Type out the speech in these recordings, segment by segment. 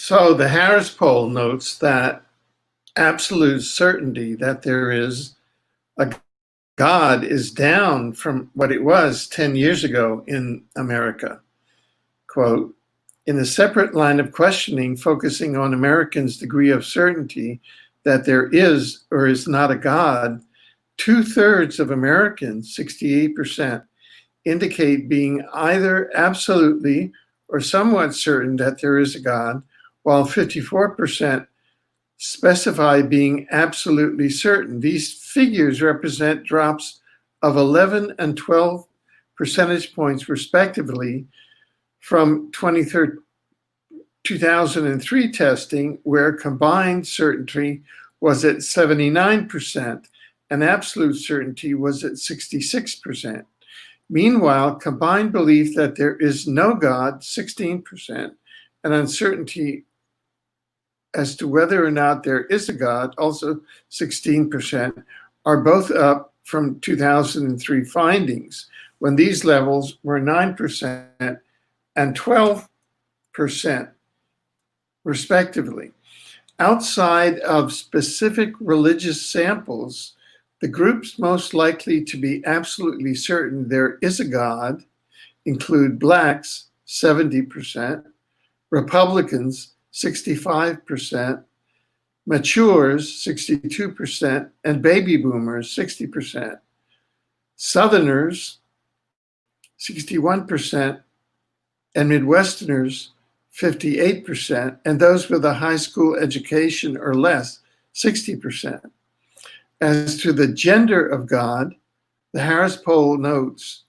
So the Harris poll notes that absolute certainty that there is a God is down from what it was 10 years ago in America. Quote, in a separate line of questioning focusing on Americans' degree of certainty that there is or is not a God, 2/3 of Americans, 68%, indicate being either absolutely or somewhat certain that there is a God, while 54% specify being absolutely certain. These figures represent drops of 11 and 12 percentage points respectively from 2003 testing, where combined certainty was at 79% and absolute certainty was at 66%. Meanwhile, combined belief that there is no God, 16%, and uncertainty as to whether or not there is a God, also 16%, are both up from 2003 findings, when these levels were 9% and 12%, respectively. Outside of specific religious samples, the groups most likely to be absolutely certain there is a God include Blacks, 70%, Republicans, 65%, matures, 62%, and baby boomers, 60%. Southerners, 61%, and Midwesterners, 58%, and those with a high school education or less, 60%. As to the gender of God, the Harris poll notes,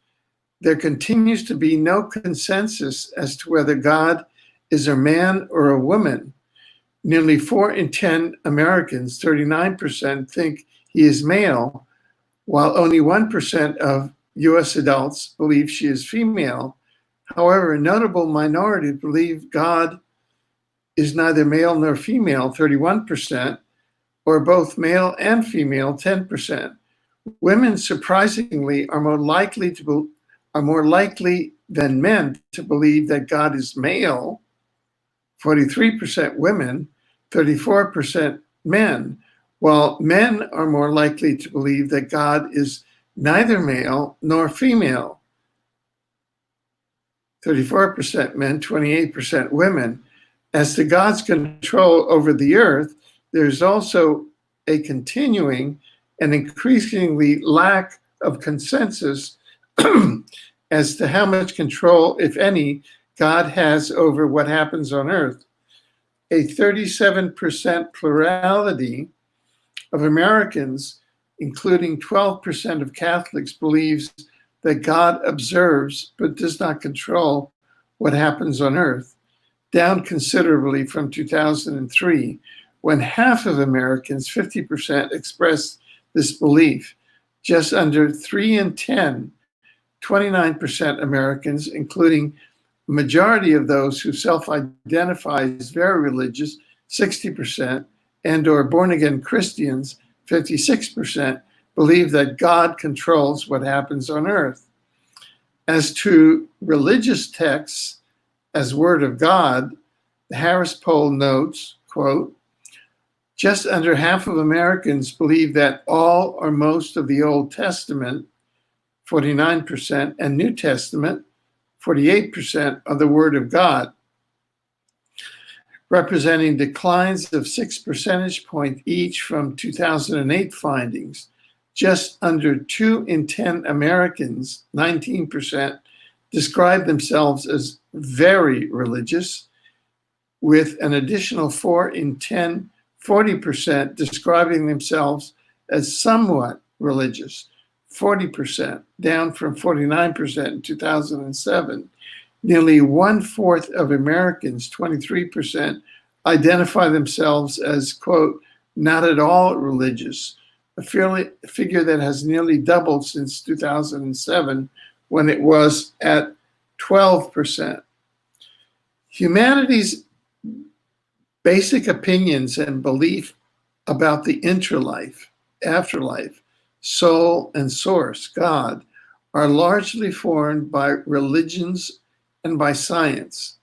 there continues to be no consensus as to whether God is a man or a woman. Nearly 4 in 10 Americans, 39%, think he is male, while only 1% of US adults believe she is female. However, a notable minority believe God is neither male nor female, 31%, or both male and female, 10%. Women, surprisingly, are more likely than men to believe that God is male, 43% women, 34% men, while men are more likely to believe that God is neither male nor female, 34% men, 28% women. As to God's control over the earth, there's also a continuing and increasingly lack of consensus as to how much control, if any, God has over what happens on earth. A 37% plurality of Americans, including 12% of Catholics, believes that God observes but does not control what happens on earth, down considerably from 2003, when half of Americans, 50%, expressed this belief. Just under 3 in 10, 29% Americans, including the majority of those who self-identify as very religious, 60%, and or born-again Christians, 56%, believe that God controls what happens on earth. As to religious texts as Word of God, the Harris poll notes, quote, just under half of Americans believe that all or most of the Old Testament, 49%, and New Testament, 48%, are the Word of God, representing declines of 6 percentage points each from 2008 findings. Just under 2 in 10 Americans, 19%, describe themselves as very religious, with an additional 4 in 10, 40%, describing themselves as somewhat religious, 40%, down from 49% in 2007. Nearly 1/4 of Americans, 23%, identify themselves as, quote, not at all religious, a figure that has nearly doubled since 2007, when it was at 12%. Humanity's basic opinions and belief about the interlife, afterlife, soul, and source, God, are largely formed by religions and by science.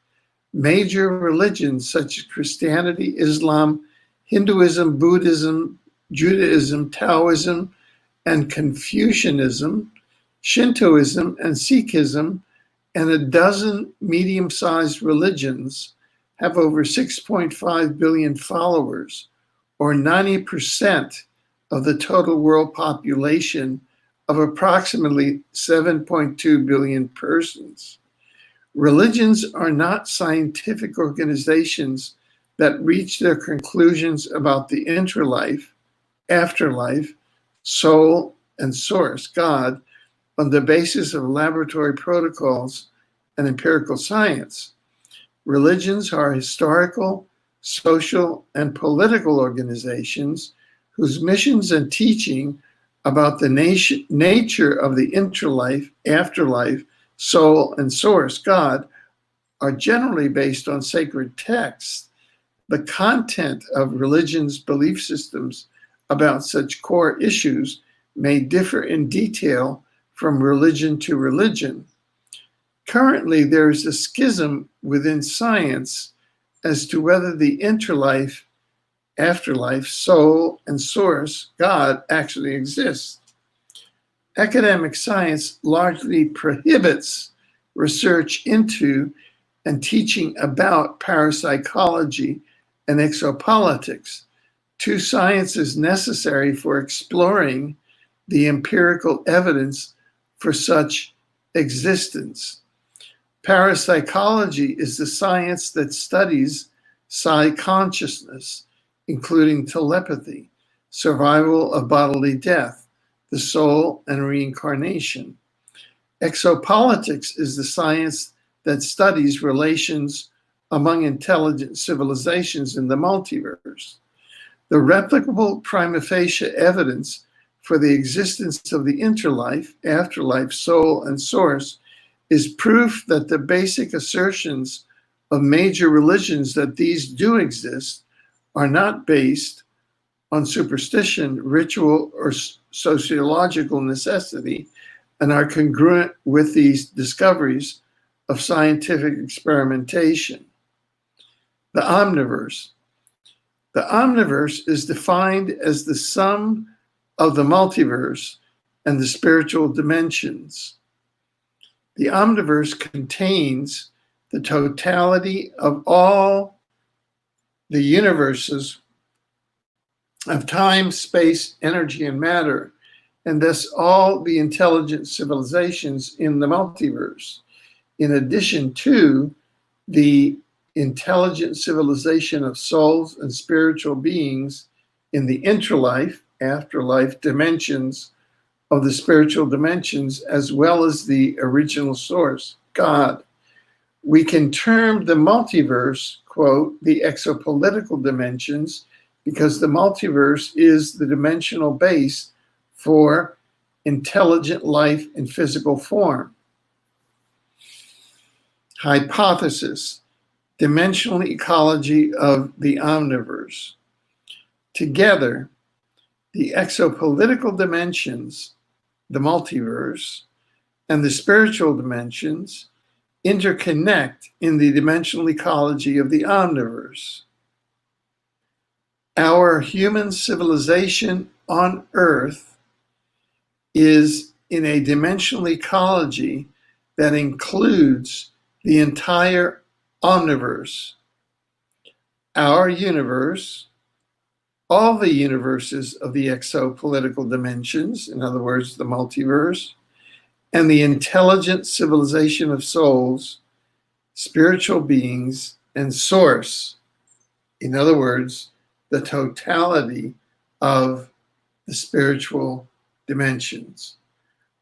Major religions such as Christianity, Islam, Hinduism, Buddhism, Judaism, Taoism, and Confucianism, Shintoism, and Sikhism, and a dozen medium-sized religions have over 6.5 billion followers, or 90% of the total world population of approximately 7.2 billion persons. Religions are not scientific organizations that reach their conclusions about the interlife, afterlife, soul, and source, God, on the basis of laboratory protocols and empirical science. Religions are historical, social, and political organizations whose missions and teaching about the nature of the interlife, afterlife, soul, and source, God, are generally based on sacred texts. The content of religion's belief systems about such core issues may differ in detail from religion to religion. Currently, there is a schism within science as to whether the interlife, afterlife, soul, and source, God, actually exists. Academic science largely prohibits research into and teaching about parapsychology and exopolitics, two sciences necessary for exploring the empirical evidence for such existence. Parapsychology is the science that studies psi-consciousness, including telepathy, survival of bodily death, the soul, and reincarnation. Exopolitics is the science that studies relations among intelligent civilizations in the multiverse. The replicable prima facie evidence for the existence of the interlife, afterlife, soul, and source is proof that the basic assertions of major religions that these do exist are not based on superstition, ritual, or sociological necessity, and are congruent with these discoveries of scientific experimentation. The Omniverse. The Omniverse is defined as the sum of the multiverse and the spiritual dimensions. The Omniverse contains the totality of all the universes of time, space, energy, and matter, and thus all the intelligent civilizations in the multiverse, in addition to the intelligent civilization of souls and spiritual beings in the interlife, afterlife dimensions of the spiritual dimensions, as well as the original source, God. We can term the multiverse, quote, the exopolitical dimensions, because the multiverse is the dimensional base for intelligent life in physical form. Hypothesis, dimensional ecology of the Omniverse. Together, the exopolitical dimensions, the multiverse, and the spiritual dimensions interconnect in the dimensional ecology of the Omniverse. Our human civilization on Earth is in a dimensional ecology that includes the entire Omniverse, our universe, all the universes of the exopolitical dimensions, in other words, the multiverse, and the intelligent civilization of souls, spiritual beings, and source, in other words, the totality of the spiritual dimensions.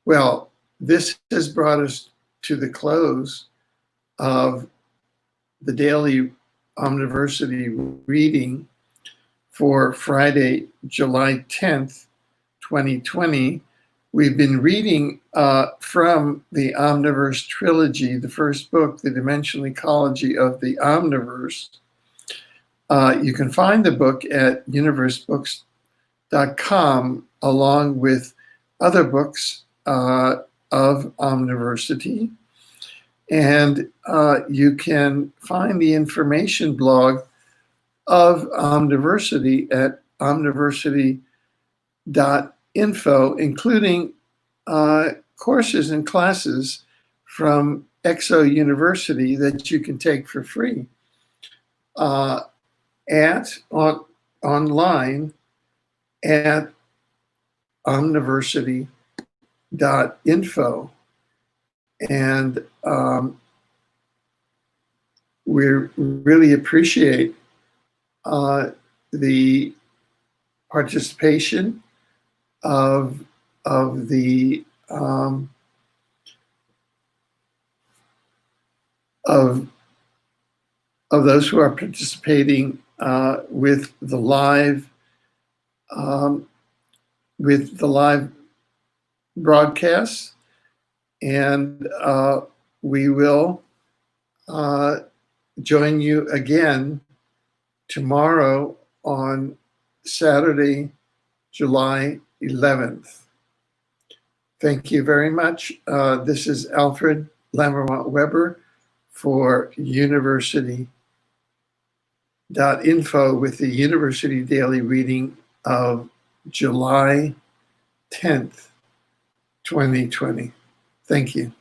Well, this has brought us to the close of the daily Omniversity reading for Friday, July 10th, 2020. We've been reading from the Omniverse Trilogy, the first book, The Dimensional Ecology of the Omniverse. You can find the book at universebooks.com along with other books of Omniversity. And you can find the information blog of Omniversity at omniversity.info, including courses and classes from EXO University that you can take for free online at omniversity.info. And we really appreciate the participation of the of those who are participating with the live broadcasts, and we will join you again tomorrow on Saturday, July 11th. Thank you very much. This is Alfred Lambremont Webre for University.info with the University Daily Reading of July 10th, 2020. Thank you.